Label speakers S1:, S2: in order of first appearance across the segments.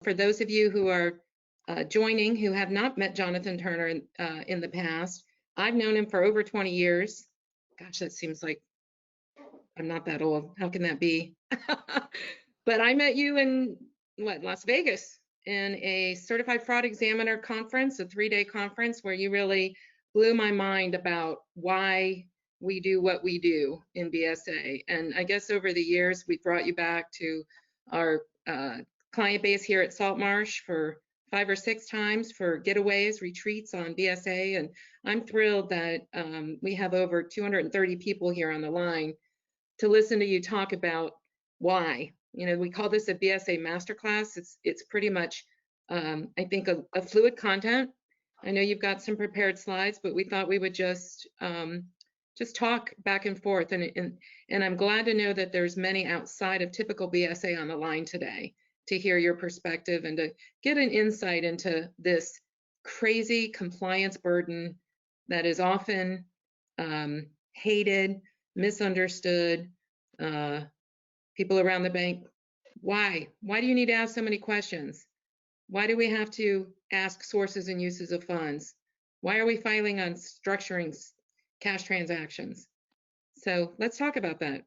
S1: for those of you who are joining who have not met Jonathan Turner in the past, I've known him for over 20 years. Gosh, that seems like I'm not that old. How can that be? But I met you in Las Vegas in a certified fraud examiner conference, a 3-day conference where you really blew my mind about why we do what we do in BSA. And I guess over the years, we brought you back to our client base here at Saltmarsh for 5 or 6 times for getaways, retreats on BSA. And I'm thrilled that we have over 230 people here on the line to listen to you talk about why. You know, we call this a BSA masterclass. It's pretty much, I think, a fluid content. I know you've got some prepared slides, but we thought we would just talk back and forth. And I'm glad to know that there's many outside of typical BSA on the line today to hear your perspective and to get an insight into this crazy compliance burden that is often hated, misunderstood. People around the bank, why? Why do you need to ask so many questions? Why do we have to ask sources and uses of funds? Why are we filing on structuring cash transactions? So let's talk about that.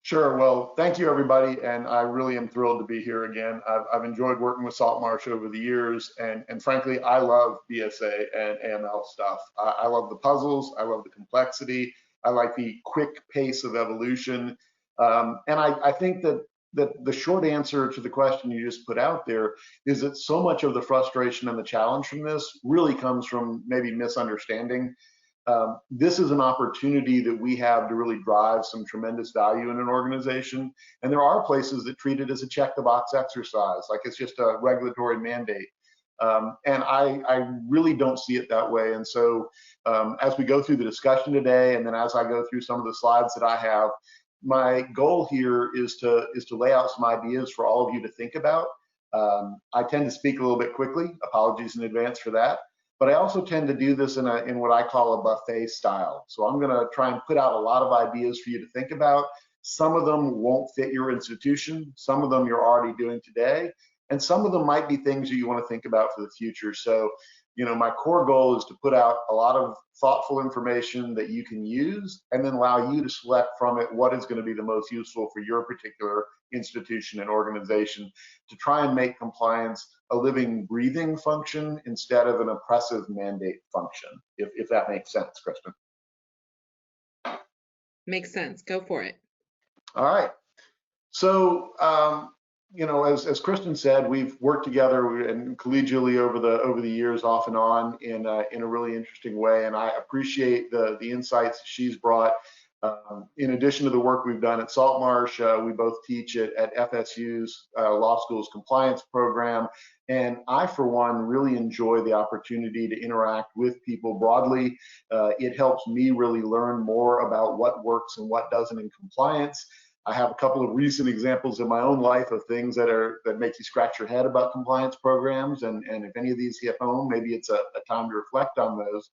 S2: Sure. Well, thank you, everybody. And I really am thrilled to be here again. I've enjoyed working with Saltmarsh over the years. And frankly, I love BSA and AML stuff. I love the puzzles. I love the complexity. I like the quick pace of evolution. And I think that the short answer to the question you just put out there is that so much of the frustration and the challenge from this really comes from maybe misunderstanding. This is an opportunity that we have to really drive some tremendous value in an organization. And there are places that treat it as a check the box exercise, like it's just a regulatory mandate. And I really don't see it that way. And so as we go through the discussion today, and then as I go through some of the slides that I have, my goal here is to lay out some ideas for all of you to think about. I tend to speak a little bit quickly. Apologies in advance for that. But I also tend to do this in what I call a buffet style. So I'm going to try and put out a lot of ideas for you to think about. Some of them won't fit your institution. Some of them you're already doing today. And some of them might be things that you want to think about for the future. So, you know, my core goal is to put out a lot of thoughtful information that you can use and then allow you to select from it what is going to be the most useful for your particular institution and organization to try and make compliance a living, breathing function instead of an oppressive mandate function, if that makes sense, Kristen.
S1: Makes sense. Go for it. All
S2: right. So, you know, as Kristen said, we've worked together and collegially over the years, off and on, in a really interesting way, and I appreciate the insights she's brought. In addition to the work we've done at Saltmarsh, we both teach at FSU's Law School's compliance program, and I, for one, really enjoy the opportunity to interact with people broadly. It helps me really learn more about what works and what doesn't in compliance. I have a couple of recent examples in my own life of things that make you scratch your head about compliance programs, and if any of these hit home, maybe it's a time to reflect on those.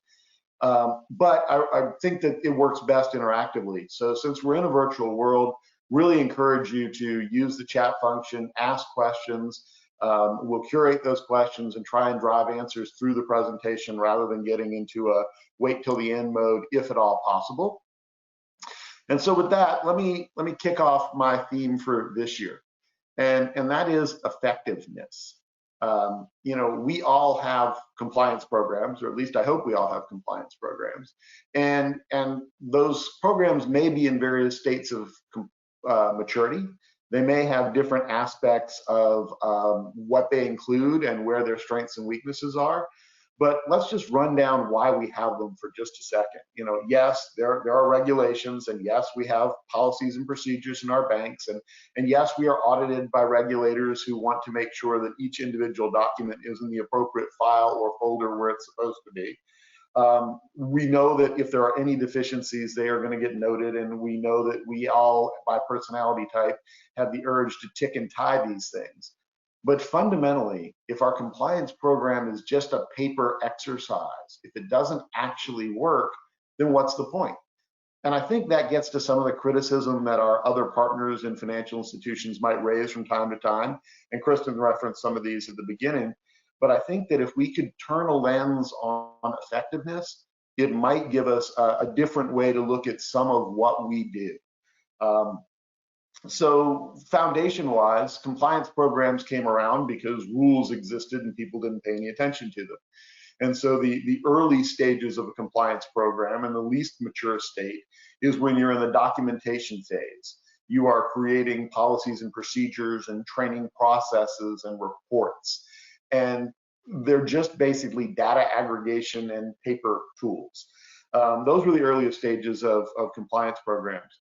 S2: But I think that it works best interactively. So since we're in a virtual world, really encourage you to use the chat function, ask questions. We'll curate those questions and try and drive answers through the presentation rather than getting into a wait till the end mode, if at all possible. And so with that, let me kick off my theme for this year, and that is effectiveness. You know, we all have compliance programs, or at least I hope we all have compliance programs, and those programs may be in various states of maturity. They may have different aspects of what they include and where their strengths and weaknesses are. But let's just run down why we have them for just a second. You know, yes, there are regulations, and yes, we have policies and procedures in our banks, and yes, we are audited by regulators who want to make sure that each individual document is in the appropriate file or folder where it's supposed to be. We know that if there are any deficiencies, they are going to get noted, and we know that we all, by personality type, have the urge to tick and tie these things. But fundamentally, if our compliance program is just a paper exercise, if it doesn't actually work, then what's the point? And I think that gets to some of the criticism that our other partners in financial institutions might raise from time to time. And Kristen referenced some of these at the beginning. But I think that if we could turn a lens on effectiveness, it might give us a different way to look at some of what we do. So foundation-wise, compliance programs came around because rules existed and people didn't pay any attention to them. And so the early stages of a compliance program and the least mature state is when you're in the documentation phase. You are creating policies and procedures and training processes and reports. And they're just basically data aggregation and paper tools. Those were the earliest stages of compliance programs.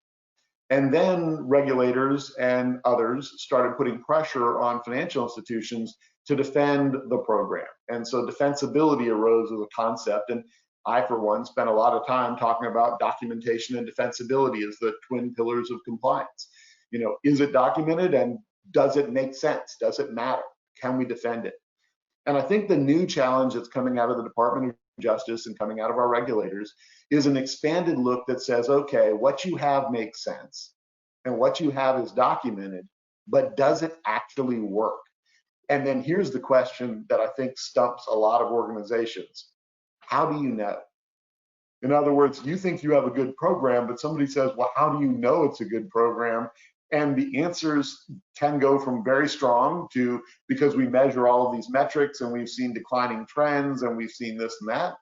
S2: And then regulators and others started putting pressure on financial institutions to defend the program. And so defensibility arose as a concept. And I, for one, spent a lot of time talking about documentation and defensibility as the twin pillars of compliance. You know, is it documented and does it make sense? Does it matter? Can we defend it? And I think the new challenge that's coming out of the Department of Justice and coming out of our regulators is an expanded look that says, okay, what you have makes sense and what you have is documented, but does it actually work? And then here's the question that I think stumps a lot of organizations. How do you know? In other words, you think you have a good program, but somebody says, well, how do you know it's a good program? And the answers can go from very strong to because we measure all of these metrics and we've seen declining trends and we've seen this and that.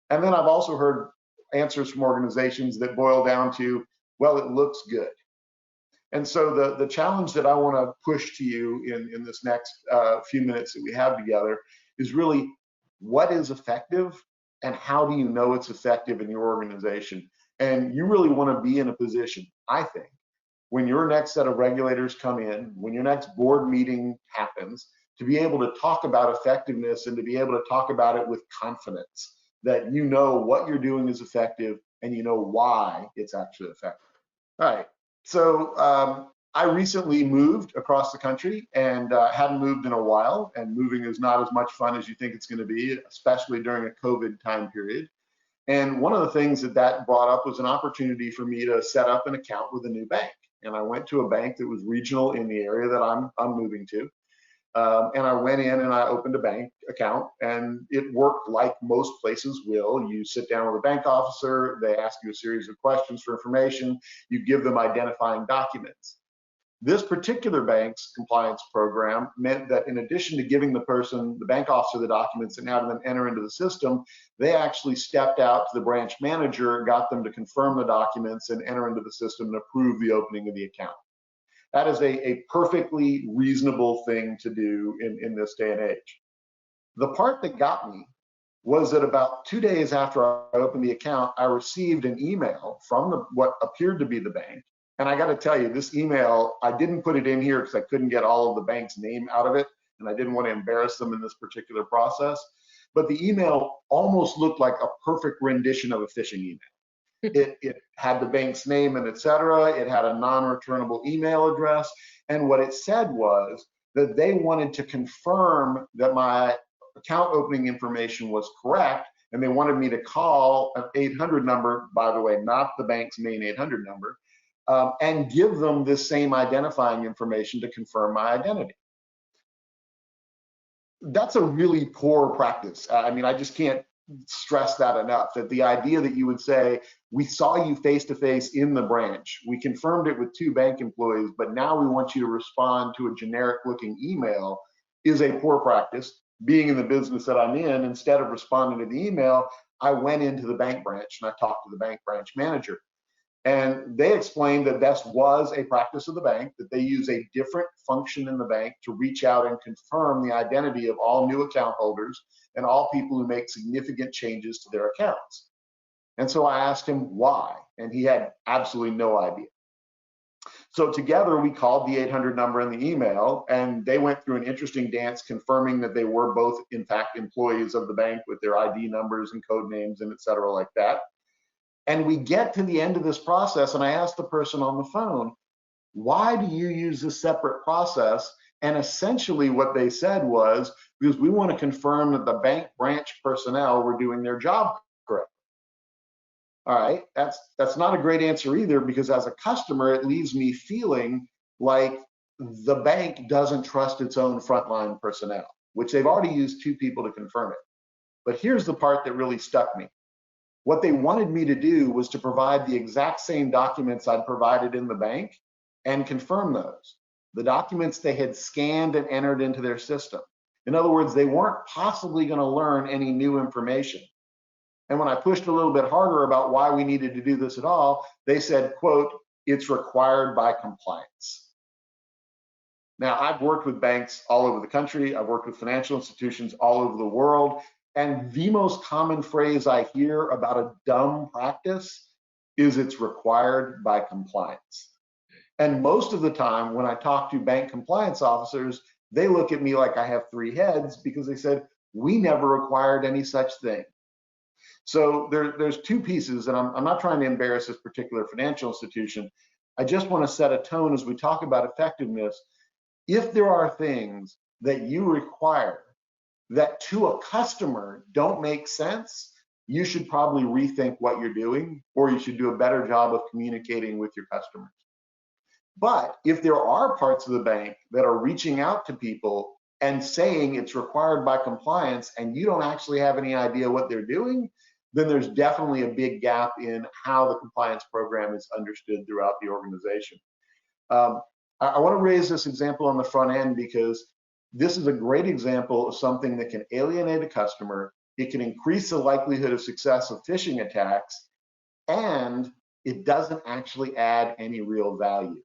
S2: And then I've also heard answers from organizations that boil down to, well, it looks good. And so the challenge that I want to push to you in this next few minutes that we have together is really what is effective and how do you know it's effective in your organization? And you really want to be in a position, I think, when your next set of regulators come in, when your next board meeting happens, to be able to talk about effectiveness and to be able to talk about it with confidence that you know what you're doing is effective and you know why it's actually effective. All right, so I recently moved across the country and hadn't moved in a while, and moving is not as much fun as you think it's going to be, especially during a COVID time period. And one of the things that brought up was an opportunity for me to set up an account with a new bank. And I went to a bank that was regional in the area that I'm moving to. And I went in and I opened a bank account, and it worked like most places will. You sit down with a bank officer, they ask you a series of questions for information, you give them identifying documents. This particular bank's compliance program meant that in addition to giving the bank officer, the documents and having them enter into the system, they actually stepped out to the branch manager, got them to confirm the documents and enter into the system and approve the opening of the account. That is a perfectly reasonable thing to do in this day and age. The part that got me was that about 2 days after I opened the account, I received an email from what appeared to be the bank. And I got to tell you, this email, I didn't put it in here because I couldn't get all of the bank's name out of it, and I didn't want to embarrass them in this particular process. But the email almost looked like a perfect rendition of a phishing email. It had the bank's name and et cetera. It had a non-returnable email address. And what it said was that they wanted to confirm that my account opening information was correct, and they wanted me to call an 800 number, by the way, not the bank's main 800 number, and give them this same identifying information to confirm my identity. That's a really poor practice. I mean, I just can't stress that enough, that the idea that you would say, we saw you face-to-face in the branch, we confirmed it with 2 bank employees, but now we want you to respond to a generic-looking email is a poor practice. Being in the business that I'm in, instead of responding to the email, I went into the bank branch and I talked to the bank branch manager. And they explained that this was a practice of the bank, that they use a different function in the bank to reach out and confirm the identity of all new account holders and all people who make significant changes to their accounts. And so I asked him why, and he had absolutely no idea. So together we called the 800 number in the email, and they went through an interesting dance confirming that they were both in fact employees of the bank with their ID numbers and code names and et cetera like that. And we get to the end of this process, and I asked the person on the phone, why do you use this separate process? And essentially what they said was, because we want to confirm that the bank branch personnel were doing their job correctly. All right, that's not a great answer either, because as a customer, it leaves me feeling like the bank doesn't trust its own frontline personnel, which they've already used 2 people to confirm it. But here's the part that really stuck me. What they wanted me to do was to provide the exact same documents I'd provided in the bank and confirm those. The documents they had scanned and entered into their system. In other words, they weren't possibly going to learn any new information. And when I pushed a little bit harder about why we needed to do this at all, they said, quote, "It's required by compliance." Now, I've worked with banks all over the country. I've worked with financial institutions all over the world. And the most common phrase I hear about a dumb practice is "it's required by compliance." And most of the time when I talk to bank compliance officers, they look at me like I have 3 heads, because they said, "We never required any such thing." So there's 2 pieces, and I'm not trying to embarrass this particular financial institution. I just want to set a tone as we talk about effectiveness. If there are things that you require that to a customer don't make sense, you should probably rethink what you're doing, or you should do a better job of communicating with your customers. But if there are parts of the bank that are reaching out to people and saying it's required by compliance, and you don't actually have any idea what they're doing, then there's definitely a big gap in how the compliance program is understood throughout the organization. I want to raise this example on the front end, because this is a great example of something that can alienate a customer. It can increase the likelihood of success of phishing attacks, and it doesn't actually add any real value.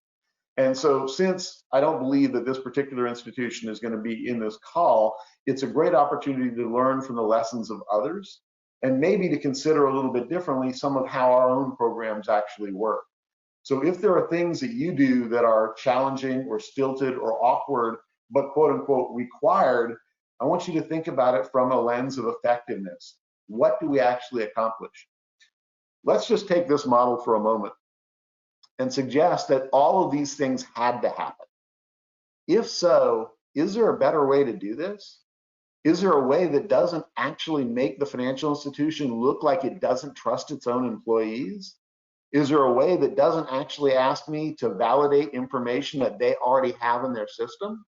S2: And so, since I don't believe that this particular institution is going to be in this call, it's a great opportunity to learn from the lessons of others, and maybe to consider a little bit differently some of how our own programs actually work. So if there are things that you do that are challenging or stilted or awkward, but quote unquote required, I want you to think about it from a lens of effectiveness. What do we actually accomplish? Let's just take this model for a moment and suggest that all of these things had to happen. If so, is there a better way to do this? Is there a way that doesn't actually make the financial institution look like it doesn't trust its own employees? Is there a way that doesn't actually ask me to validate information that they already have in their system?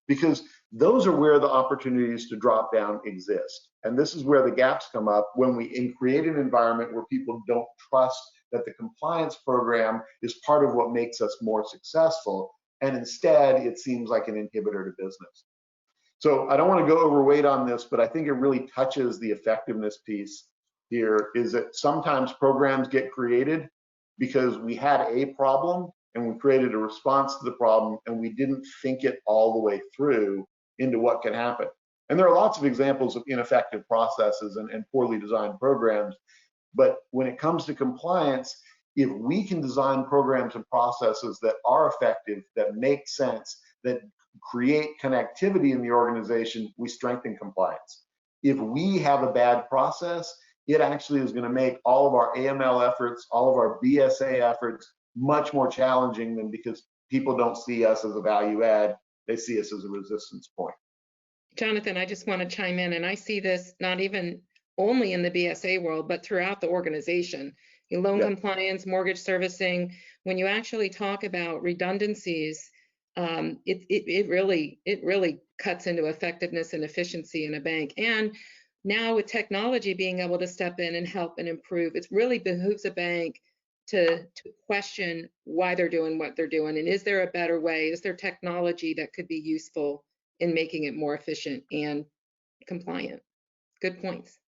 S2: Because those are where the opportunities to drop down exist. And this is where the gaps come up, when we create an environment where people don't trust that the compliance program is part of what makes us more successful, and instead it seems like an inhibitor to business. So I don't want to go overweight on this, but I think it really touches the effectiveness piece here, is that sometimes programs get created because we had a problem and we created a response to the problem, and we didn't think it all the way through into what can happen. And there are lots of examples of ineffective processes and poorly designed programs. But when it comes to compliance, if we can design programs and processes that are effective, that make sense, that create connectivity in the organization, we strengthen compliance. If we have a bad process, it actually is going to make all of our AML efforts, all of our BSA efforts much more challenging, than because people don't see us as a value add, they see us as a resistance point.
S1: Jonathan, I just want to chime in, and I see this not even only in the BSA world, but throughout the organization. Loan compliance, mortgage servicing, when you actually talk about redundancies, it really cuts into effectiveness and efficiency in a bank. And now with technology being able to step in and help and improve, it really behooves a bank to question why they're doing what they're doing, and is there a better way? Is there technology that could be useful in making it more efficient and compliant? Good points.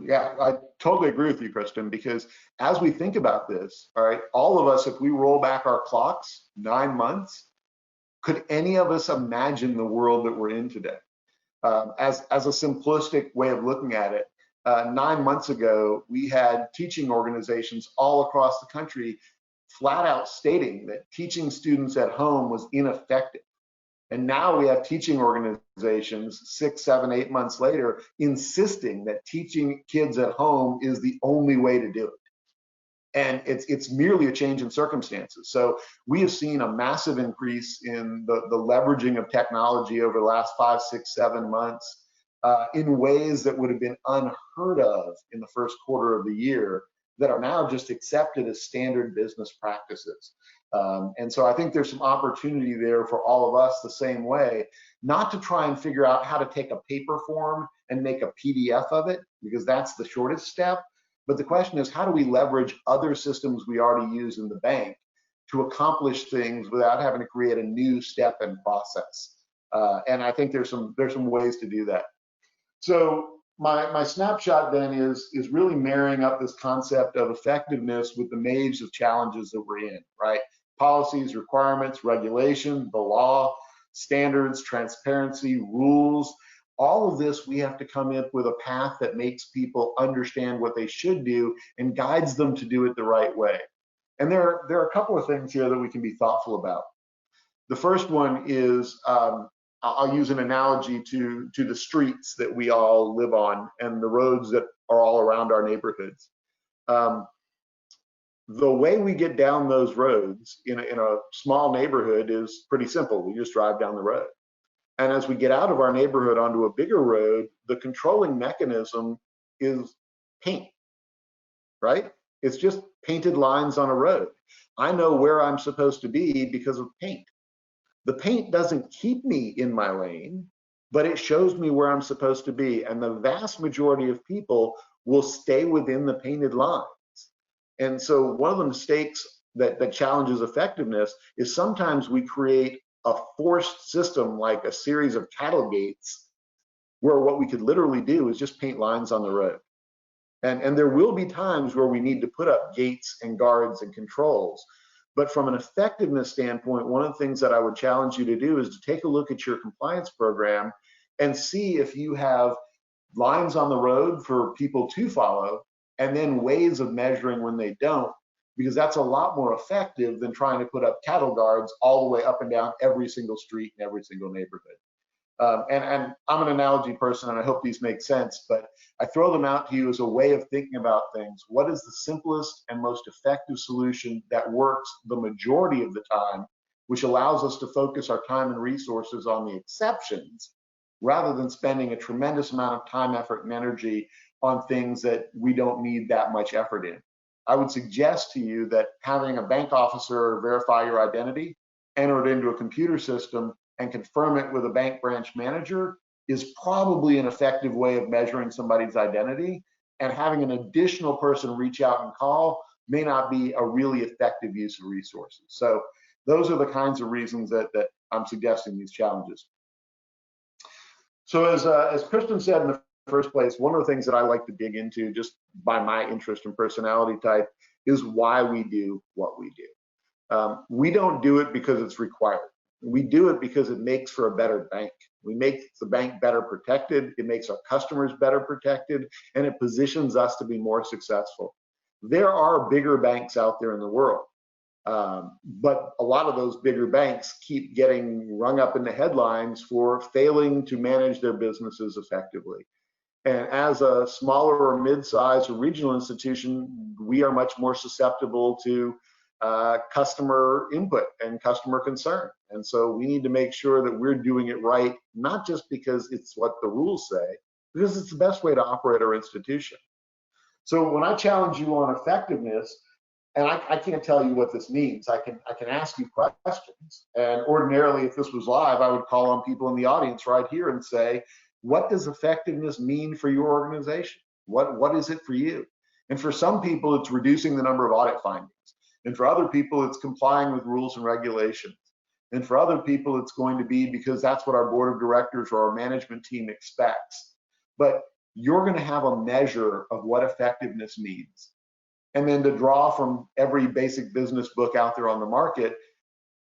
S2: Yeah, I totally agree with you, Kristen, because as we think about this, all right, all of us, if we roll back our clocks 9 months, could any of us imagine the world that we're in today? As a simplistic way of looking at it, 9 months ago, we had teaching organizations all across the country flat out stating that teaching students at home was ineffective. And now we have teaching organizations 6, 7, 8 months later insisting that teaching kids at home is the only way to do it. And it's merely a change in circumstances. So we have seen a massive increase in the leveraging of technology over the last 5, 6, 7 months in ways that would have been unheard of in the first quarter of the year. that are now just accepted as standard business practices. And so I think there's some opportunity there for all of us the same way, not to try and figure out how to take a paper form and make a PDF of it, because that's the shortest step. But the question is, how do we leverage other systems we already use in the bank to accomplish things without having to create a new step and process? And I think there's some ways to do that. So my snapshot then is really marrying up this concept of effectiveness with the maze of challenges that we're in, right? Policies, requirements, regulation, the law, standards, transparency, rules. All of this, we have to come up with a path that makes people understand what they should do and guides them to do it the right way. And there are a couple of things here that we can be thoughtful about. The first one is, I'll use an analogy to the streets that we all live on and the roads that are all around our neighborhoods. The way we get down those roads in a small neighborhood is pretty simple. We just drive down the road. And as we get out of our neighborhood onto a bigger road, the controlling mechanism is paint, right? It's just painted lines on a road. I know where I'm supposed to be because of paint. The paint doesn't keep me in my lane, but it shows me where I'm supposed to be. And the vast majority of people will stay within the painted lines. And so one of the mistakes that challenges effectiveness is sometimes we create a forced system, like a series of cattle gates, where what we could literally do is just paint lines on the road. And there will be times where we need to put up gates and guards and controls. But from an effectiveness standpoint, one of the things that I would challenge you to do is to take a look at your compliance program and see if you have lines on the road for people to follow, and then ways of measuring when they don't, because that's a lot more effective than trying to put up cattle guards all the way up and down every single street in every single neighborhood. And I'm an analogy person, and I hope these make sense, but I throw them out to you as a way of thinking about things. What is the simplest and most effective solution that works the majority of the time, which allows us to focus our time and resources on the exceptions, rather than spending a tremendous amount of time, effort, and energy on things that we don't need that much effort in. I would suggest to you that having a bank officer verify your identity, enter it into a computer system, and confirm it with a bank branch manager is probably an effective way of measuring somebody's identity. And having an additional person reach out and call may not be a really effective use of resources. So those are the kinds of reasons that I'm suggesting these challenges. So as Kristen said in the first place, one of the things that I like to dig into, just by my interest and personality type, is why we do what we do. We don't do it because it's required. We do it because it makes for a better bank. We make the bank better protected, it makes our customers better protected, and it positions us to be more successful. There are bigger banks out there in the world, but a lot of those bigger banks keep getting rung up in the headlines for failing to manage their businesses effectively. And as a smaller or mid-sized or regional institution, we are much more susceptible to customer input and customer concern. And so we need to make sure that we're doing it right, not just because it's what the rules say, because it's the best way to operate our institution. So when I challenge you on effectiveness, and I can't tell you what this means, I can ask you questions. And ordinarily, if this was live, I would call on people in the audience right here and say, what does effectiveness mean for your organization? What is it for you? And for some people, it's reducing the number of audit findings. And for other people, it's complying with rules and regulations. And for other people, it's going to be because that's what our board of directors or our management team expects. But you're going to have a measure of what effectiveness means. And then to draw from every basic business book out there on the market,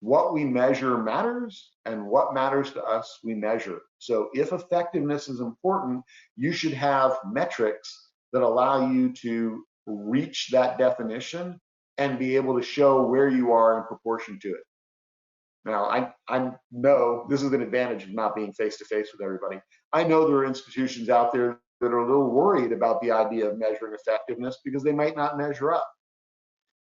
S2: what we measure matters, and what matters to us, we measure. So if effectiveness is important, you should have metrics that allow you to reach that definition and be able to show where you are in proportion to it. Now, I know this is an advantage of not being face-to-face with everybody. I know there are institutions out there that are a little worried about the idea of measuring effectiveness because they might not measure up.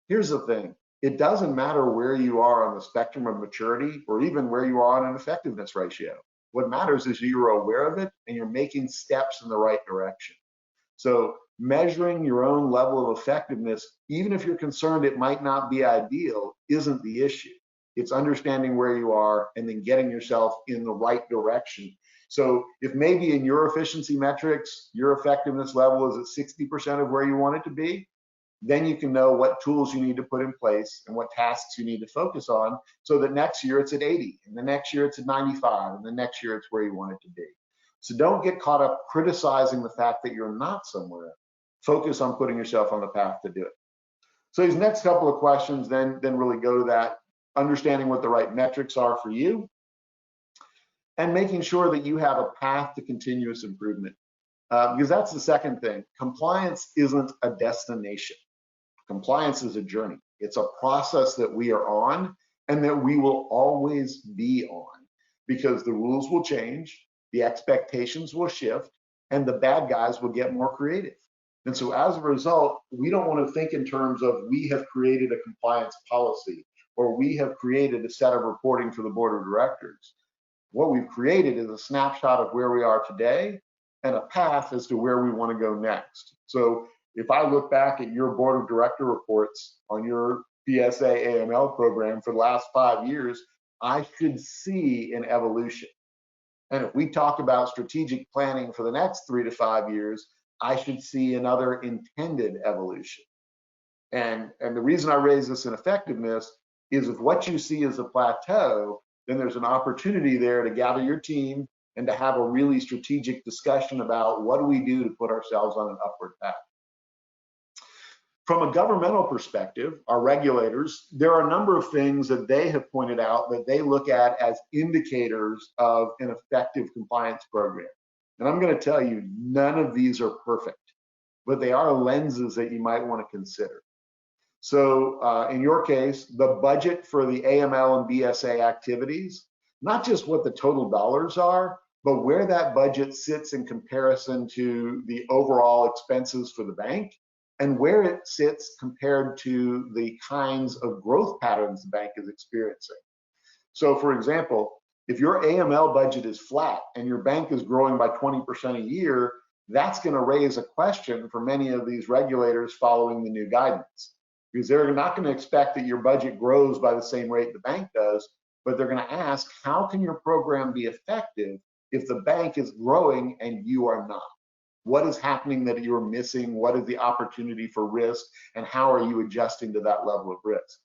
S2: Here's the thing. It doesn't matter where you are on the spectrum of maturity or even where you are on an effectiveness ratio. What matters is you're aware of it and you're making steps in the right direction. So measuring your own level of effectiveness, even if you're concerned it might not be ideal, isn't the issue. It's understanding where you are and then getting yourself in the right direction. So if maybe in your efficiency metrics, your effectiveness level is at 60% of where you want it to be, then you can know what tools you need to put in place and what tasks you need to focus on so that next year it's at 80, and the next year it's at 95, and the next year it's where you want it to be. So don't get caught up criticizing the fact that you're not somewhere. Focus on putting yourself on the path to do it. So these next couple of questions then really go to that, understanding what the right metrics are for you, and making sure that you have a path to continuous improvement. Because that's the second thing. Compliance isn't a destination. Compliance is a journey. It's a process that we are on and that we will always be on, because the rules will change, the expectations will shift, and the bad guys will get more creative. And so as a result, we don't want to think in terms of we have created a compliance policy or we have created a set of reporting for the board of directors. What we've created is a snapshot of where we are today and a path as to where we want to go next. So if I look back at your board of director reports on your BSA AML program for the last 5 years, I should see an evolution. And if we talk about strategic planning for the next 3 to 5 years, I should see another intended evolution. And the reason I raise this in effectiveness is if what you see is a plateau, then there's an opportunity there to gather your team and to have a really strategic discussion about what do we do to put ourselves on an upward path. From a governmental perspective, our regulators, there are a number of things that they have pointed out that they look at as indicators of an effective compliance program. And I'm going to tell you, none of these are perfect, but they are lenses that you might want to consider. So in your case, the budget for the AML and BSA activities, not just what the total dollars are, but where that budget sits in comparison to the overall expenses for the bank, and where it sits compared to the kinds of growth patterns the bank is experiencing. So for example, if your AML budget is flat and your bank is growing by 20% a year, that's going to raise a question for many of these regulators following the new guidance. Because they're not going to expect that your budget grows by the same rate the bank does, but they're going to ask, how can your program be effective if the bank is growing and you are not? What is happening that you're missing? What is the opportunity for risk? And how are you adjusting to that level of risk?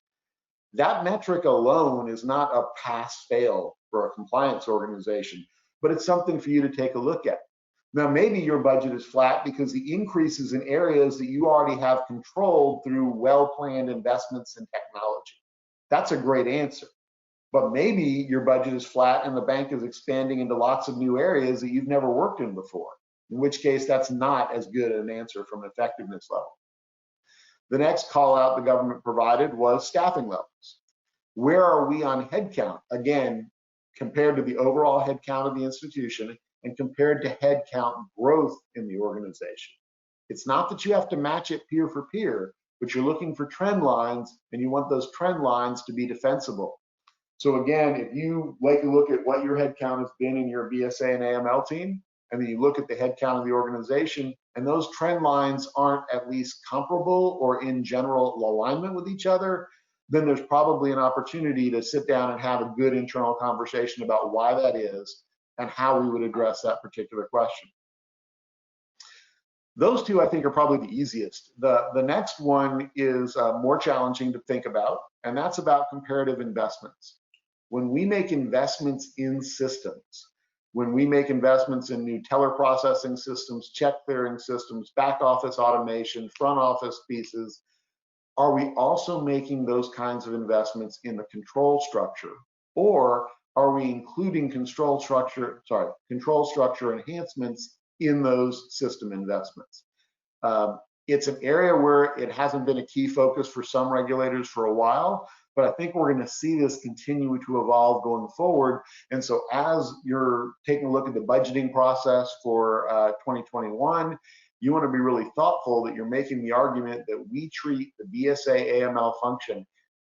S2: That metric alone is not a pass-fail for a compliance organization, but it's something for you to take a look at. Now, maybe your budget is flat because the increases in areas that you already have controlled through well-planned investments in technology. That's a great answer. But maybe your budget is flat and the bank is expanding into lots of new areas that you've never worked in before, in which case that's not as good an answer from an effectiveness level. The next call out the government provided was staffing levels. Where are we on headcount? Again, compared to the overall headcount of the institution and compared to headcount growth in the organization. It's not that you have to match it peer for peer, but you're looking for trend lines and you want those trend lines to be defensible. So again, if you take a look at what your headcount has been in your BSA and AML team, and then you look at the headcount of the organization, and those trend lines aren't at least comparable or in general alignment with each other, then there's probably an opportunity to sit down and have a good internal conversation about why that is and how we would address that particular question. Those two, I think, are probably the easiest. The next one is more challenging to think about, and that's about comparative investments. When we make investments in systems, when we make investments in new teller processing systems, check clearing systems, back office automation, front office pieces, are we also making those kinds of investments in the control structure? Or are we including control structure enhancements in those system investments? It's an area where it hasn't been a key focus for some regulators for a while, but I think we're going to see this continue to evolve going forward. And so as you're taking a look at the budgeting process for 2021, you want to be really thoughtful that you're making the argument that we treat the BSA AML function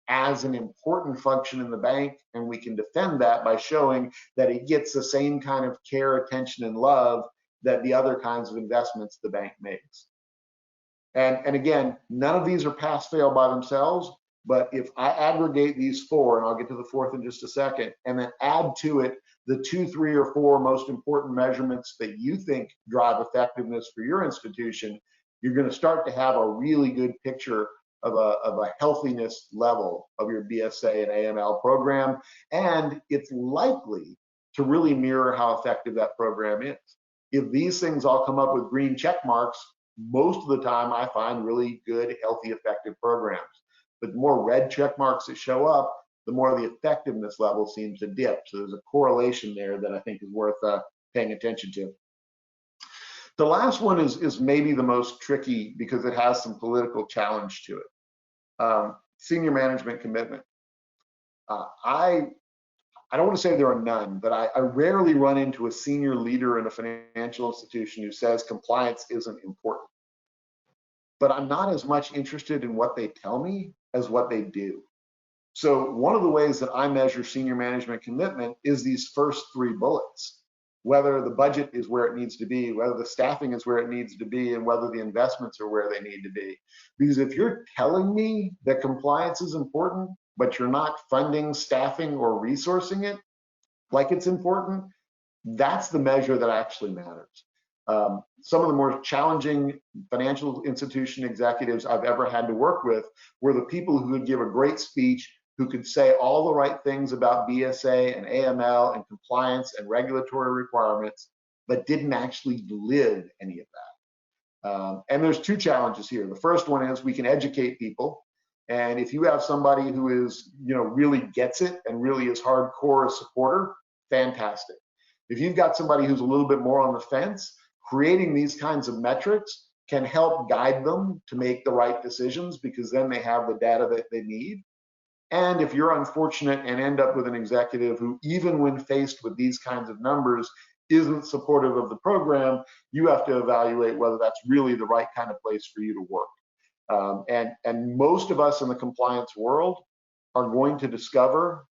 S2: as an important function in the bank, and we can defend that by showing that it gets the same kind of care, attention, and love that the other kinds of investments the bank makes. And again, none of these are pass-fail by themselves, but if I aggregate these four, and I'll get to the fourth in just a second, and then add to it the 2, 3, or 4 most important measurements that you think drive effectiveness for your institution, you're going to start to have a really good picture of a healthiness level of your BSA and AML program, and it's likely to really mirror how effective that program is. If these things all come up with green check marks, most of the time I find really good, healthy, effective programs. But the more red check marks that show up, the more the effectiveness level seems to dip. So there's a correlation there that I think is worth paying attention to. The last one is maybe the most tricky because it has some political challenge to it. Senior management commitment. I don't want to say there are none, but I rarely run into a senior leader in a financial institution who says compliance isn't important. But I'm not as much interested in what they tell me as what they do. So one of the ways that I measure senior management commitment is these first 3 bullets, whether the budget is where it needs to be, whether the staffing is where it needs to be, and whether the investments are where they need to be. Because if you're telling me that compliance is important, but you're not funding, staffing, or resourcing it like it's important, that's the measure that actually matters. Some of the more challenging financial institution executives I've ever had to work with were the people who would give a great speech, who could say all the right things about BSA and AML and compliance and regulatory requirements, but didn't actually live any of that. And there's 2 challenges here. The first one is we can educate people. And if you have somebody who is, really gets it and really is hardcore a supporter, fantastic. If you've got somebody who's a little bit more on the fence, creating these kinds of metrics can help guide them to make the right decisions because then they have the data that they need. And if you're unfortunate and end up with an executive who, even when faced with these kinds of numbers, isn't supportive of the program, you have to evaluate whether that's really the right kind of place for you to work. And most of us in the compliance world are going to discover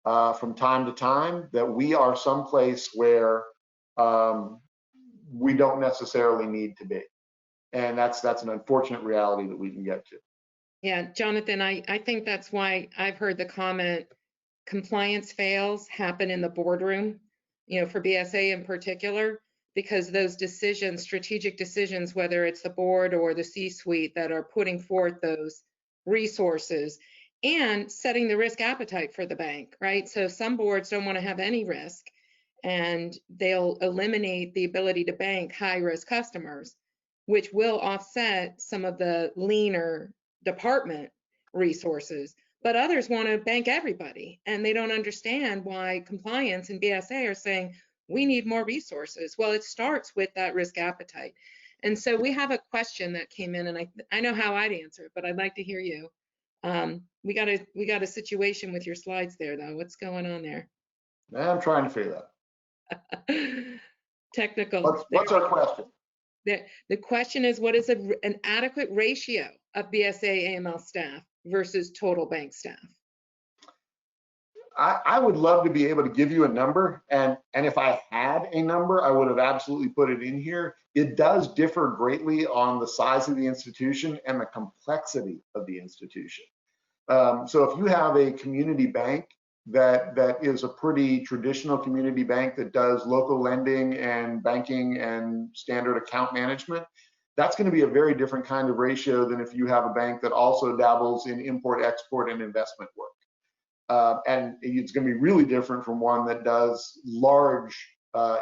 S2: from time to time that we are someplace where we don't necessarily need to be. And that's an unfortunate reality that we can get to.
S1: Yeah, Jonathan, I think that's why I've heard the comment, compliance fails happen in the boardroom, for BSA in particular, because those decisions, strategic decisions, whether it's the board or the C-suite that are putting forth those resources and setting the risk appetite for the bank, right? So some boards don't want to have any risk and they'll eliminate the ability to bank high-risk customers, which will offset some of the leaner department resources, but others want to bank everybody and they don't understand why compliance and BSA are saying we need more resources. Well, it starts with that risk appetite. And so we have a question that came in, and I know how I'd answer it, but I'd like to hear you. We got a situation with your slides there though. What's going on there?
S2: I'm trying to figure
S1: that. Technical.
S2: What's our question?
S1: The question is, what is an adequate ratio of BSA AML staff versus total bank staff?
S2: I would love to be able to give you a number, and if I had a number, I would have absolutely put it in here. It does differ greatly on the size of the institution and the complexity of the institution. So if you have a community bank that is a pretty traditional community bank that does local lending and banking and standard account management, that's going to be a very different kind of ratio than if you have a bank that also dabbles in import, export, and investment work. And it's going to be really different from one that does large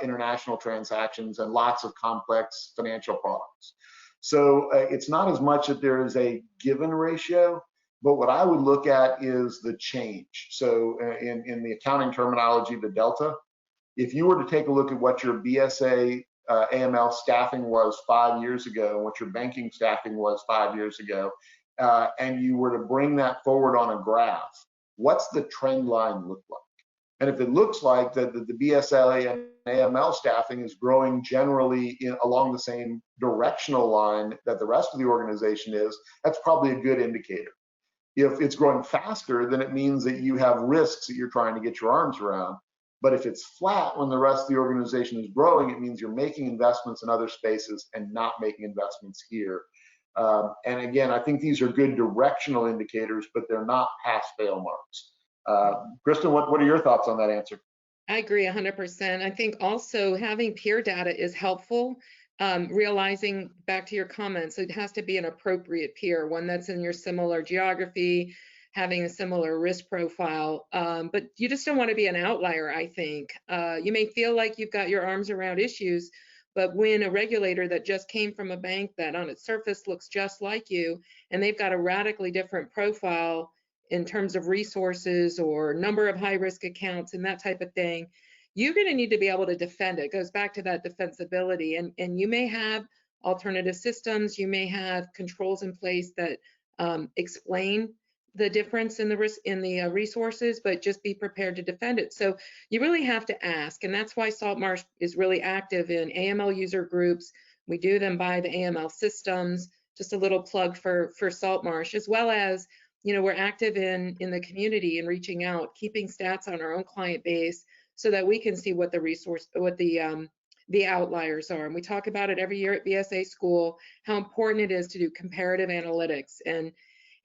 S2: international transactions and lots of complex financial products. So it's not as much that there is a given ratio, but what I would look at is the change. So in the accounting terminology, the delta, if you were to take a look at what your BSA AML staffing was 5 years ago and what your banking staffing was 5 years ago, and you were to bring that forward on a graph, what's the trend line look like? And if it looks like that the BSA and AML staffing is growing generally along the same directional line that the rest of the organization is, that's probably a good indicator. If it's growing faster, then it means that you have risks that you're trying to get your arms around. But if it's flat when the rest of the organization is growing, it means you're making investments in other spaces and not making investments here. And again, I think these are good directional indicators, but they're not pass-fail marks. Kristen, what are your thoughts on that answer?
S1: I agree 100%. I think also having peer data is helpful. Realizing, back to your comments, it has to be an appropriate peer, one that's in your similar geography, having a similar risk profile. But you just don't want to be an outlier, I think. You may feel like you've got your arms around issues, but when a regulator that just came from a bank that on its surface looks just like you, and they've got a radically different profile in terms of resources or number of high-risk accounts and that type of thing, you're going to need to be able to defend it. It goes back to that defensibility. And you may have alternative systems, you may have controls in place that explain the difference in the risk in the resources, but just be prepared to defend it. So you really have to ask, and that's why Saltmarsh is really active in AML user groups. We do them by the AML systems. Just a little plug for Saltmarsh, as well as, you know, we're active in the community and reaching out, keeping stats on our own client base so that we can see what the outliers are. And we talk about it every year at BSA school, how important it is to do comparative analytics. And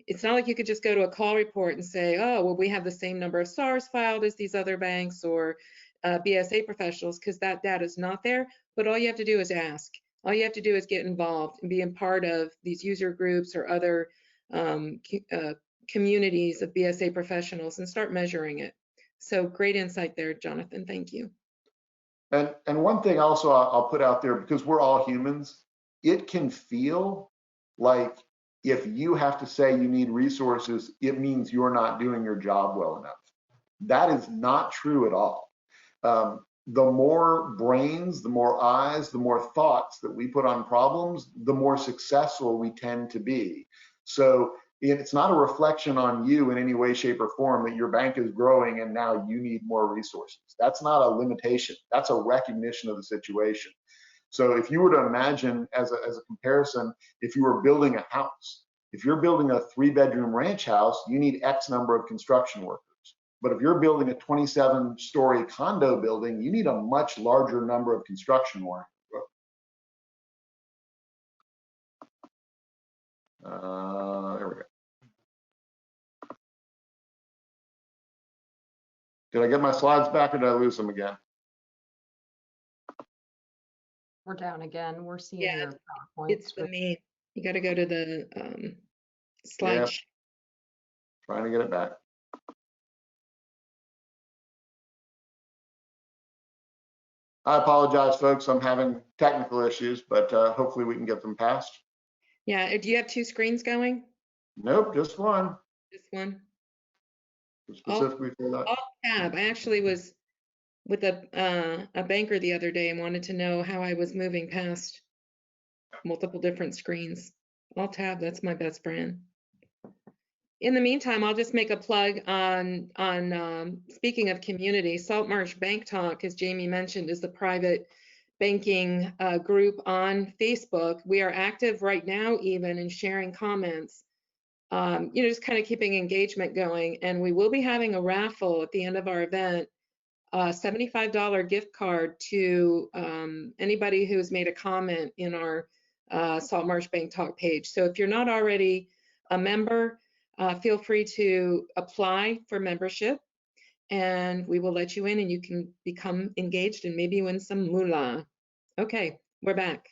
S1: it's not like you could just go to a call report and say, oh, well, we have the same number of SARs filed as these other banks or BSA professionals, because that data is not there. But all you have to do is ask. All you have to do is get involved and be a part of these user groups or other communities of BSA professionals and start measuring it. So great insight there, Jonathan. Thank you.
S2: And one thing also I'll put out there, because we're all humans, it can feel like if you have to say you need resources, it means you're not doing your job well enough. That is not true at all. The more brains, the more eyes, the more thoughts that we put on problems, the more successful we tend to be. So it's not a reflection on you in any way, shape, or form that your bank is growing and now you need more resources. That's not a limitation. That's a recognition of the situation. So if you were to imagine as a comparison, if you were building a house, if you're building a 3-bedroom ranch house, you need X number of construction workers. But if you're building a 27-story condo building, you need a much larger number of construction workers. There we go. Did I get my slides back or did I lose them again?
S3: We're down again. We're seeing
S1: Yeah,
S3: your PowerPoint.
S1: it's the main. You got to go to the slide.
S2: Yep. Trying to get it back. I apologize, folks. I'm having technical issues, but hopefully we can get them passed.
S1: Yeah, do you have 2 screens going?
S2: Nope, just one.
S1: Just one?
S2: Specifically for that.
S1: Alt tab. I actually was with a banker the other day and wanted to know how I was moving past multiple different screens. Alt tab, that's my best friend. In the meantime, I'll just make a plug on speaking of community, Saltmarsh BankTalk, as Jamie mentioned, is the private banking group on Facebook. We are active right now even in sharing comments, you know, just kind of keeping engagement going. And we will be having a raffle at the end of our event, $75 gift card to anybody who's made a comment in our Saltmarsh BankTalk page. So if you're not already a member, feel free to apply for membership and we will let you in and you can become engaged and maybe win some moolah. Okay, we're back.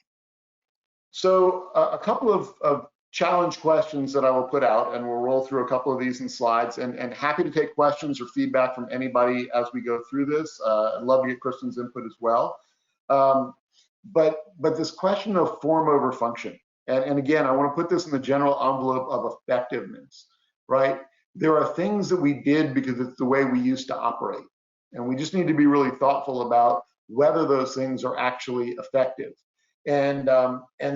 S2: So a couple of challenge questions that I will put out, and we'll roll through a couple of these in slides, and happy to take questions or feedback from anybody as we go through this. I'd love to get Kristen's input as well. But this question of form over function, and again, I want to put this in the general envelope of effectiveness, right? There are things that we did because it's the way we used to operate. And we just need to be really thoughtful about whether those things are actually effective. And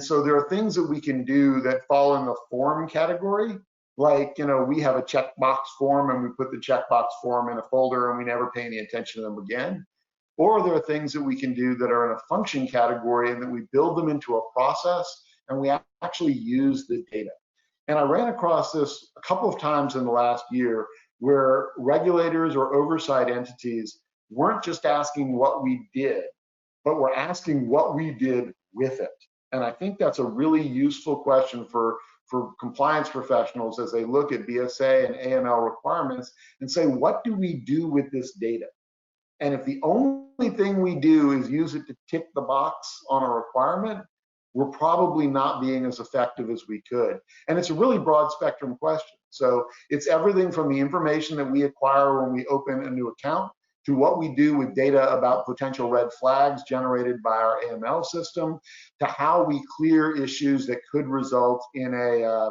S2: so there are things that we can do that fall in the form category. Like, you know, we have a checkbox form and we put the checkbox form in a folder and we never pay any attention to them again. Or there are things that we can do that are in a function category and that we build them into a process and we actually use the data. And I ran across this a couple of times in the last year where regulators or oversight entities weren't just asking what we did, but we're asking what we did with it. And I think that's a really useful question for compliance professionals as they look at BSA and AML requirements and say, what do we do with this data? And if the only thing we do is use it to tick the box on a requirement, we're probably not being as effective as we could. And it's a really broad spectrum question. So it's everything from the information that we acquire when we open a new account to what we do with data about potential red flags generated by our AML system, to how we clear issues that could result in a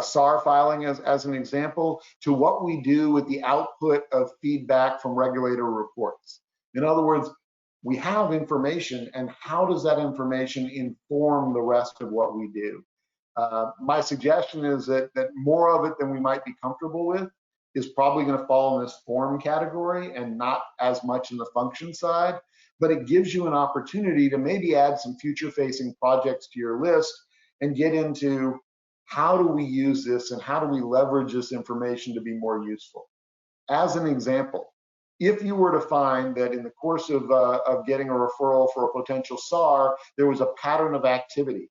S2: SAR filing as an example, to what we do with the output of feedback from regulator reports. In other words, we have information, and how does that information inform the rest of what we do? My suggestion is that more of it than we might be comfortable with is probably going to fall in this form category and not as much in the function side, but it gives you an opportunity to maybe add some future-facing projects to your list and get into how do we use this and how do we leverage this information to be more useful. As an example, if you were to find that in the course of getting a referral for a potential SAR, there was a pattern of activity,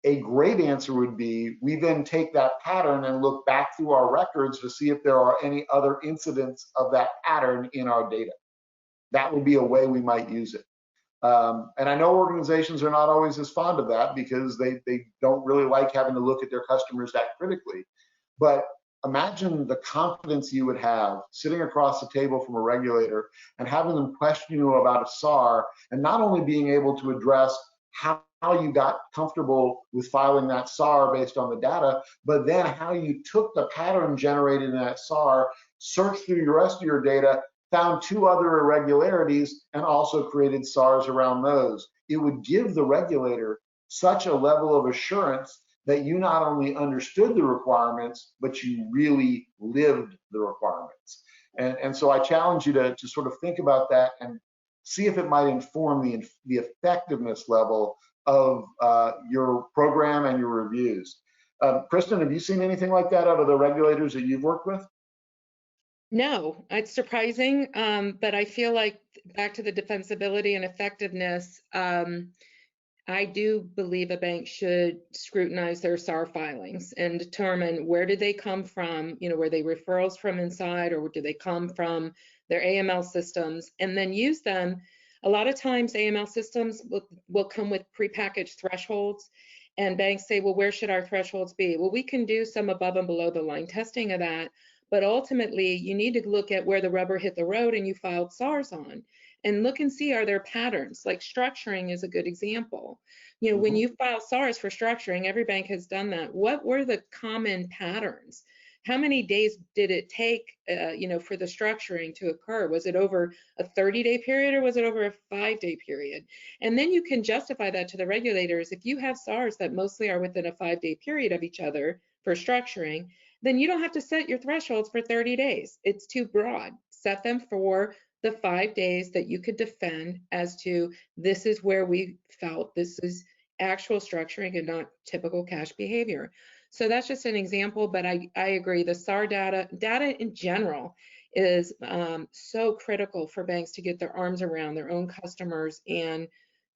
S2: a great answer would be, we then take that pattern and look back through our records to see if there are any other incidents of that pattern in our data. That would be a way we might use it. And I know organizations are not always as fond of that because they don't really like having to look at their customers that critically. But imagine the confidence you would have sitting across the table from a regulator and having them question you about a SAR, and not only being able to address how you got comfortable with filing that SAR based on the data, but then how you took the pattern generated in that SAR, searched through the rest of your data, found 2 other irregularities, and also created SARs around those. It would give the regulator such a level of assurance that you not only understood the requirements, but you really lived the requirements. And so I challenge you to sort of think about that and see if it might inform the effectiveness level of your program and your reviews. Kristen, have you seen anything like that out of the regulators that you've worked with?
S1: No, it's surprising, but I feel like back to the defensibility and effectiveness, I do believe a bank should scrutinize their SAR filings and determine where did they come from, were they referrals from inside, or do they come from their AML systems, and then use them. A lot of times AML systems will come with prepackaged thresholds, and banks say, well, where should our thresholds be? Well, we can do some above and below the line testing of that, but ultimately you need to look at where the rubber hit the road and you filed SARs on, and look and see, are there patterns? Like structuring is a good example. When you file SARs for structuring, every bank has done that. What were the common patterns? How many days did it take, for the structuring to occur? Was it over a 30-day period, or was it over a 5-day period? And then you can justify that to the regulators. If you have SARs that mostly are within a 5-day period of each other for structuring, then you don't have to set your thresholds for 30 days. It's too broad. Set them for the 5 days that you could defend as to, this is where we felt this is actual structuring and not typical cash behavior. So that's just an example, but I agree. The SAR data in general is so critical for banks to get their arms around their own customers and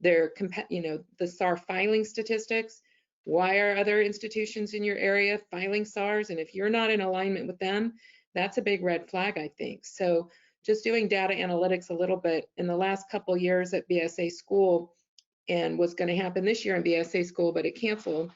S1: their, the SAR filing statistics. Why are other institutions in your area filing SARs? And if you're not in alignment with them, that's a big red flag, I think. So just doing data analytics a little bit in the last couple of years at BSA school, and what's going to happen this year in BSA school, but it canceled,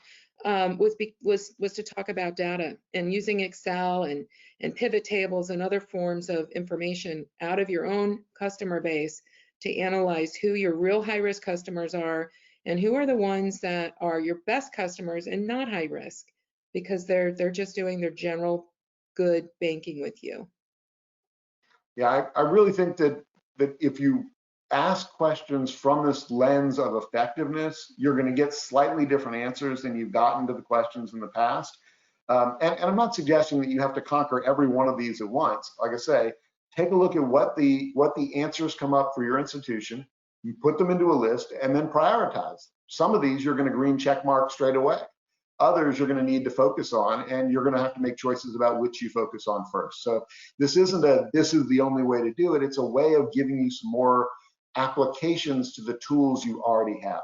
S1: was to talk about data and using Excel and pivot tables and other forms of information out of your own customer base to analyze who your real high-risk customers are and who are the ones that are your best customers and not high risk, because they're just doing their general good banking with you.
S2: Yeah, I really think that if you ask questions from this lens of effectiveness, you're going to get slightly different answers than you've gotten to the questions in the past. And I'm not suggesting that you have to conquer every one of these at once. Like I say, take a look at what the answers come up for your institution. You put them into a list and then prioritize. Some of these you're going to green check mark straight away. others you're going to need to focus on, and you're going to have to make choices about which you focus on first. So this isn't this is the only way to do it. It's a way of giving you some more applications to the tools you already have.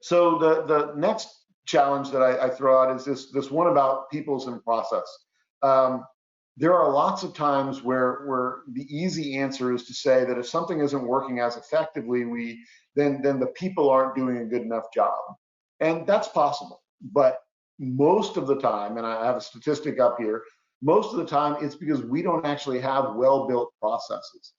S2: So the next challenge that I throw out is this one about people's and process. There are lots of times where the easy answer is to say that if something isn't working as effectively, then the people aren't doing a good enough job. And that's possible. But most of the time, and I have a statistic up here, most of the time it's because we don't actually have well-built processes.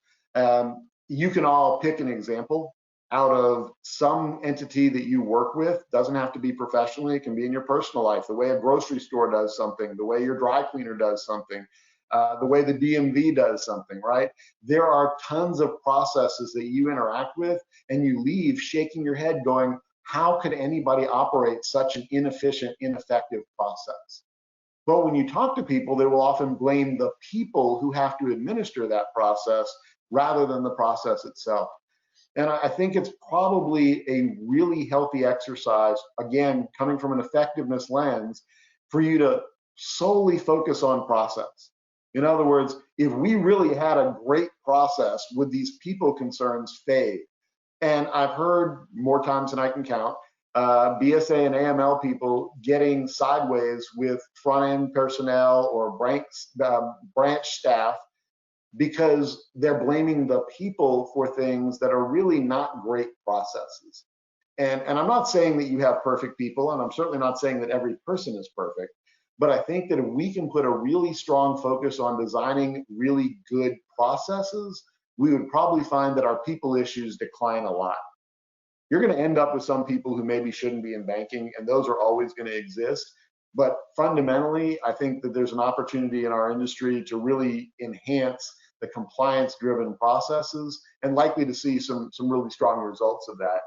S2: You can all pick an example out of some entity that you work with. Doesn't have to be professionally, it can be in your personal life, the way a grocery store does something, the way your dry cleaner does something, the way the DMV does something, right? There are tons of processes that you interact with and you leave shaking your head going, how could anybody operate such an inefficient, ineffective process? But when you talk to people, they will often blame the people who have to administer that process rather than the process itself. And I think it's probably a really healthy exercise, again, coming from an effectiveness lens, for you to solely focus on process. In other words, if we really had a great process, would these people concerns fade? And I've heard more times than I can count, BSA and AML people getting sideways with front-end personnel or branch staff because they're blaming the people for things that are really not great processes. And I'm not saying that you have perfect people, and I'm certainly not saying that every person is perfect, but I think that if we can put a really strong focus on designing really good processes, we would probably find that our people issues decline a lot. You're going to end up with some people who maybe shouldn't be in banking, and those are always going to exist. But fundamentally, I think that there's an opportunity in our industry to really enhance the compliance-driven processes, and likely to see some really strong results of that.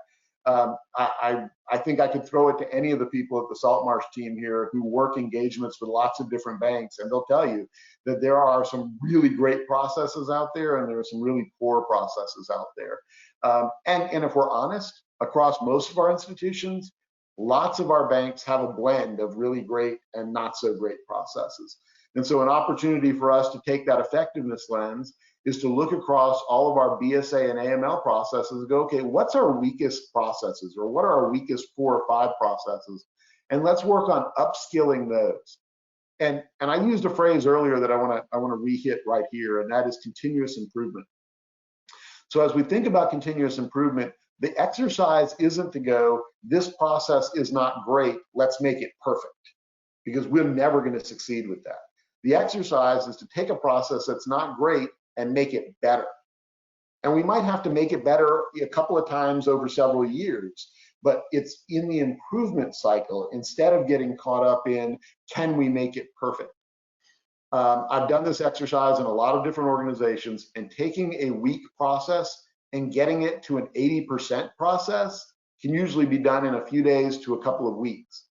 S2: I think I could throw it to any of the people at the Saltmarsh team here who work engagements with lots of different banks, and they'll tell you that there are some really great processes out there, and there are some really poor processes out there. And if we're honest, across most of our institutions, lots of our banks have a blend of really great and not so great processes. And so an opportunity for us to take that effectiveness lens is to look across all of our BSA and AML processes and go, okay, what's our weakest processes, or what are our weakest 4 or 5 processes? And let's work on upskilling those. And I used a phrase earlier that I want to re-hit right here, and that is continuous improvement. So as we think about continuous improvement, the exercise isn't to go, this process is not great, let's make it perfect, because we're never going to succeed with that. The exercise is to take a process that's not great and make it better. And we might have to make it better a couple of times over several years, but it's in the improvement cycle instead of getting caught up in, can we make it perfect? I've done this exercise in a lot of different organizations, and taking a weak process and getting it to an 80% process can usually be done in a few days to a couple of weeks.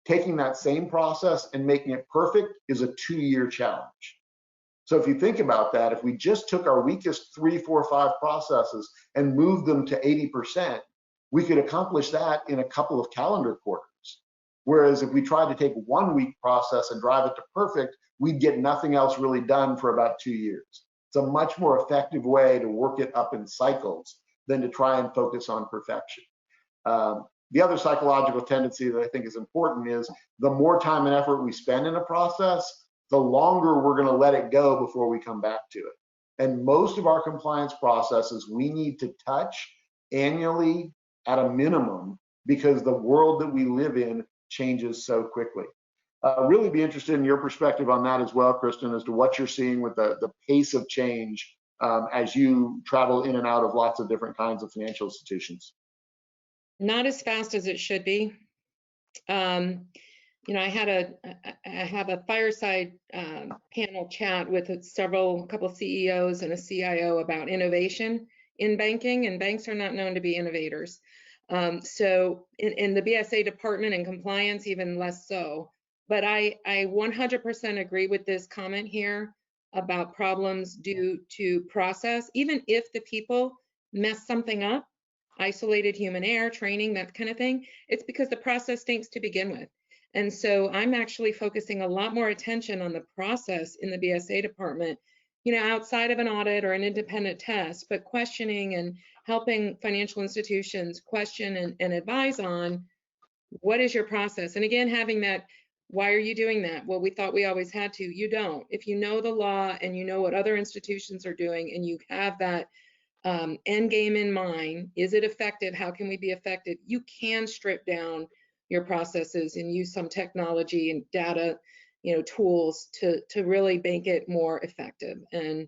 S2: Taking that same process and making it perfect is a 2-year challenge. So if you think about that, if we just took our weakest 3, 4, 5 processes and moved them to 80%, we could accomplish that in a couple of calendar quarters. Whereas if we tried to take one weak process and drive it to perfect, we'd get nothing else really done for about 2 years. It's a much more effective way to work it up in cycles than to try and focus on perfection. The other psychological tendency that I think is important is the more time and effort we spend in a process, the longer we're going to let it go before we come back to it. And most of our compliance processes we need to touch annually at a minimum, because the world that we live in changes so quickly. Really be interested in your perspective on that as well, Kristen, as to what you're seeing with the pace of change as you travel in and out of lots of different kinds of financial institutions.
S1: Not as fast as it should be. You know, I have a fireside panel chat with a couple CEOs and a CIO about innovation in banking, and banks are not known to be innovators. So in the BSA department and compliance, even less so. But I 100% agree with this comment here about problems due to process. Even if the people mess something up, isolated human error, training, that kind of thing. It's because the process stinks to begin with. And so I'm actually focusing a lot more attention on the process in the BSA department, outside of an audit or an independent test, but questioning and helping financial institutions question and advise on what is your process. And again, having that, why are you doing that? Well, we thought we always had to. You don't. If you know the law and you know what other institutions are doing and you have that end game in mind, is it effective? How can we be effective? You can strip down your processes and use some technology and data, tools to really make it more effective. And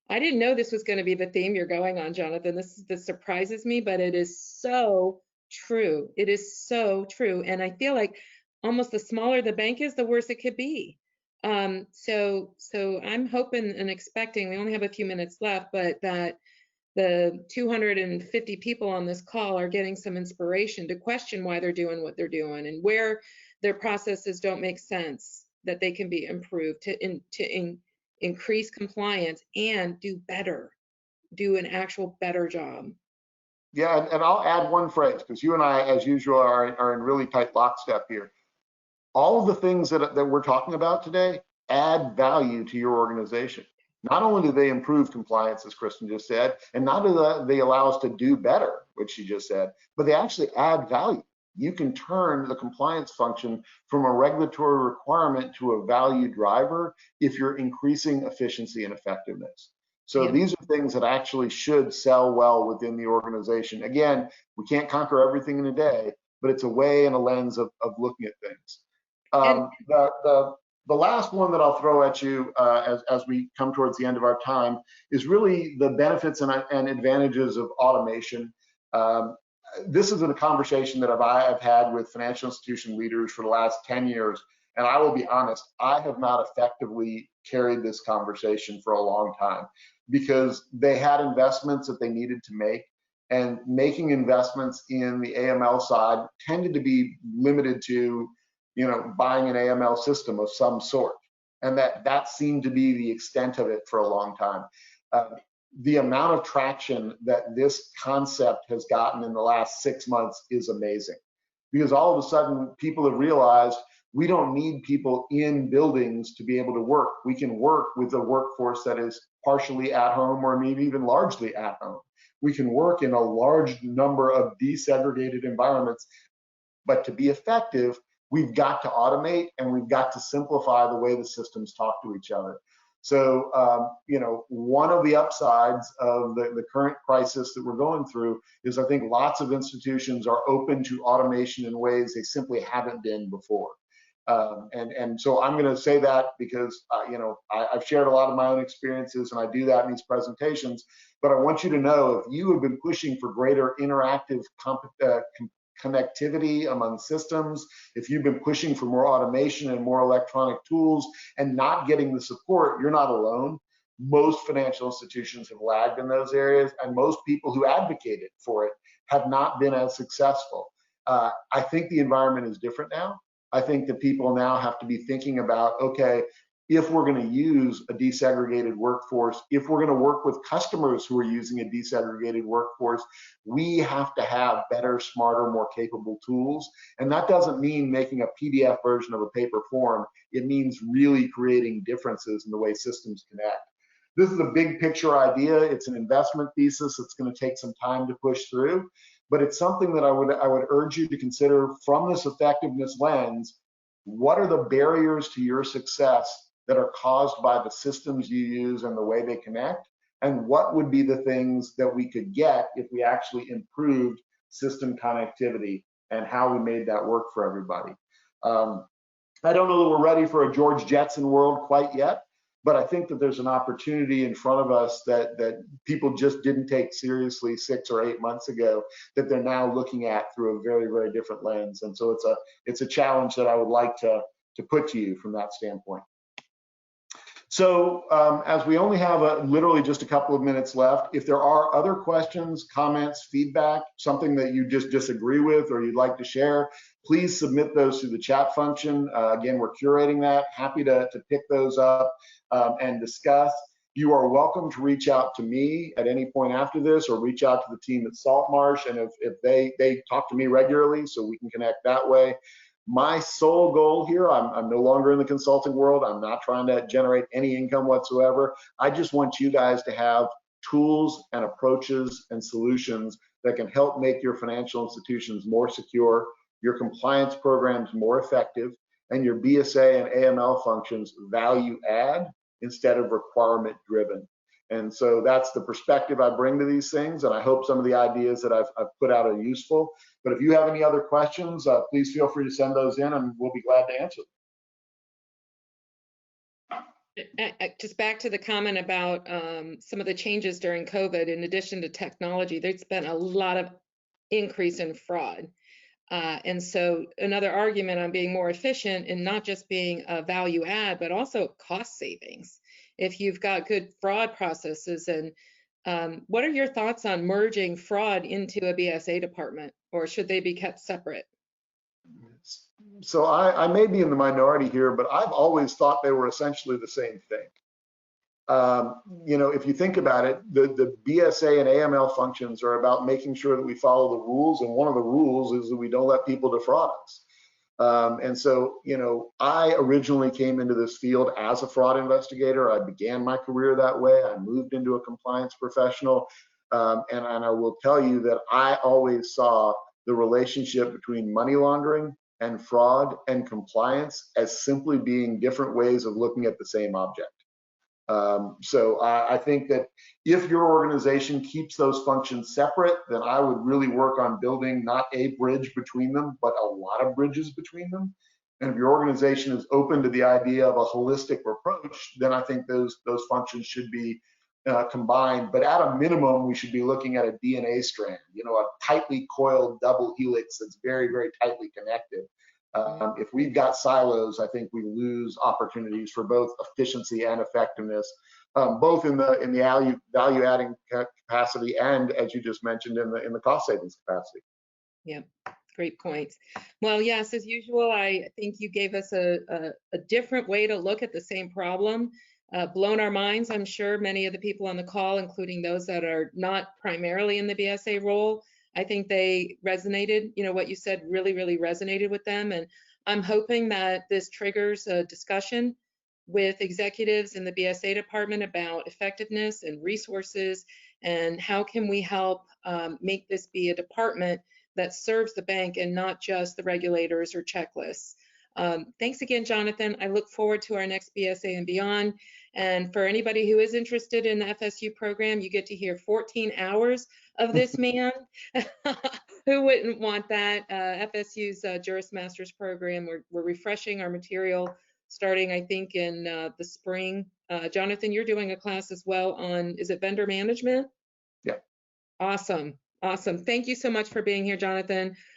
S1: I didn't know this was going to be the theme you're going on, Jonathan. This surprises me, but it is so true. It is so true. And I feel like almost the smaller the bank is, the worse it could be. So I'm hoping and expecting, we only have a few minutes left, but that the 250 people on this call are getting some inspiration to question why they're doing what they're doing and where their processes don't make sense, that they can be improved to increase compliance and do better, do an actual better job.
S2: Yeah, and I'll add one phrase, because you and I, as usual, are in really tight lockstep here. All of the things that we're talking about today add value to your organization. Not only do they improve compliance, as Kristen just said, and not only do they allow us to do better, which she just said, but they actually add value. You can turn the compliance function from a regulatory requirement to a value driver if you're increasing efficiency and effectiveness. So
S1: Yep.
S2: These are things that actually should sell well within the organization. Again, we can't conquer everything in a day, but it's a way and a lens of looking at things. The last one that I'll throw at you as we come towards the end of our time is really the benefits and advantages of automation. This is a conversation that I've had with financial institution leaders for the last 10 years. And I will be honest, I have not effectively carried this conversation for a long time because they had investments that they needed to make. And making investments in the AML side tended to be limited to buying an AML system of some sort. And that seemed to be the extent of it for a long time. The amount of traction that this concept has gotten in the last 6 months is amazing, because all of a sudden people have realized we don't need people in buildings to be able to work. We can work with a workforce that is partially at home or maybe even largely at home. We can work in a large number of desegregated environments, but to be effective, we've got to automate and we've got to simplify the way the systems talk to each other. So, one of the upsides of the current crisis that we're going through is I think lots of institutions are open to automation in ways they simply haven't been before. And so I'm going to say that because, I've shared a lot of my own experiences and I do that in these presentations, but I want you to know if you have been pushing for greater interactive connectivity among systems, if you've been pushing for more automation and more electronic tools and not getting the support, you're not alone. Most financial institutions have lagged in those areas, and most people who advocated for it have not been as successful. I think the environment is different now. I think that people now have to be thinking about, okay, if we're going to use a desegregated workforce, if we're going to work with customers who are using a desegregated workforce, we have to have better, smarter, more capable tools. And that doesn't mean making a PDF version of a paper form. It means really creating differences in the way systems connect. This is a big picture idea. It's an investment thesis. It's going to take some time to push through, but it's something that I would urge you to consider from this effectiveness lens. What are the barriers to your success that are caused by the systems you use and the way they connect? And what would be the things that we could get if we actually improved system connectivity and how we made that work for everybody? I don't know that we're ready for a George Jetson world quite yet, but I think that there's an opportunity in front of us that people just didn't take seriously 6 or 8 months ago, that they're now looking at through a very, very different lens. And so it's a challenge that I would like to put to you from that standpoint. So as we only have literally just a couple of minutes left, if there are other questions, comments, feedback, something that you just disagree with or you'd like to share, please submit those through the chat function. Again, we're curating that. Happy to pick those up and discuss. You are welcome to reach out to me at any point after this, or reach out to the team at Saltmarsh, and if they talk to me regularly, so we can connect that way. My sole goal here, I'm no longer in the consulting world. I'm not trying to generate any income whatsoever. I just want you guys to have tools and approaches and solutions that can help make your financial institutions more secure, your compliance programs more effective, and your BSA and AML functions value add instead of requirement driven. And so that's the perspective I bring to these things, and I hope some of the ideas that I've put out are useful. But if you have any other questions, please feel free to send those in, and we'll be glad to answer them.
S1: Just back to the comment about some of the changes during COVID, in addition to technology, there's been a lot of increase in fraud. And so another argument on being more efficient and not just being a value add, but also cost savings. If you've got good fraud processes, and what are your thoughts on merging fraud into a BSA department, or should they be kept separate?
S2: So I may be in the minority here, but I've always thought they were essentially the same thing. You know, if you think about it, the BSA and AML functions are about making sure that we follow the rules, and one of the rules is that we don't let people defraud us. And so, you know, I originally came into this field as a fraud investigator. I began my career that way. I moved into a compliance professional, and I will tell you that I always saw the relationship between money laundering and fraud and compliance as simply being different ways of looking at the same object. So I think that if your organization keeps those functions separate, then I would really work on building not a bridge between them, but a lot of bridges between them. And if your organization is open to the idea of a holistic approach, then I think those functions should be combined. But at a minimum, we should be looking at a DNA strand, you know, a tightly coiled double helix that's very, very tightly connected. If we've got silos, I think we lose opportunities for both efficiency and effectiveness, both in the value adding capacity and, as you just mentioned, in the cost savings capacity.
S1: Yeah, great points. Well, yes, as usual, I think you gave us a different way to look at the same problem. Blown our minds, I'm sure, many of the people on the call, including those that are not primarily in the BSA role. I think they resonated, you know, what you said really, really resonated with them. And I'm hoping that this triggers a discussion with executives in the BSA department about effectiveness and resources, and how can we help make this be a department that serves the bank and not just the regulators or checklists. Thanks again, Jonathan. I look forward to our next BSA and Beyond. And for anybody who is interested in the FSU program, you get to hear 14 hours of this man. Who wouldn't want that? FSU's Juris Master's program, we're refreshing our material starting, I think, in the spring. Jonathan, you're doing a class as well on, is it vendor management?
S2: Yeah.
S1: Awesome. Awesome. Thank you so much for being here, Jonathan.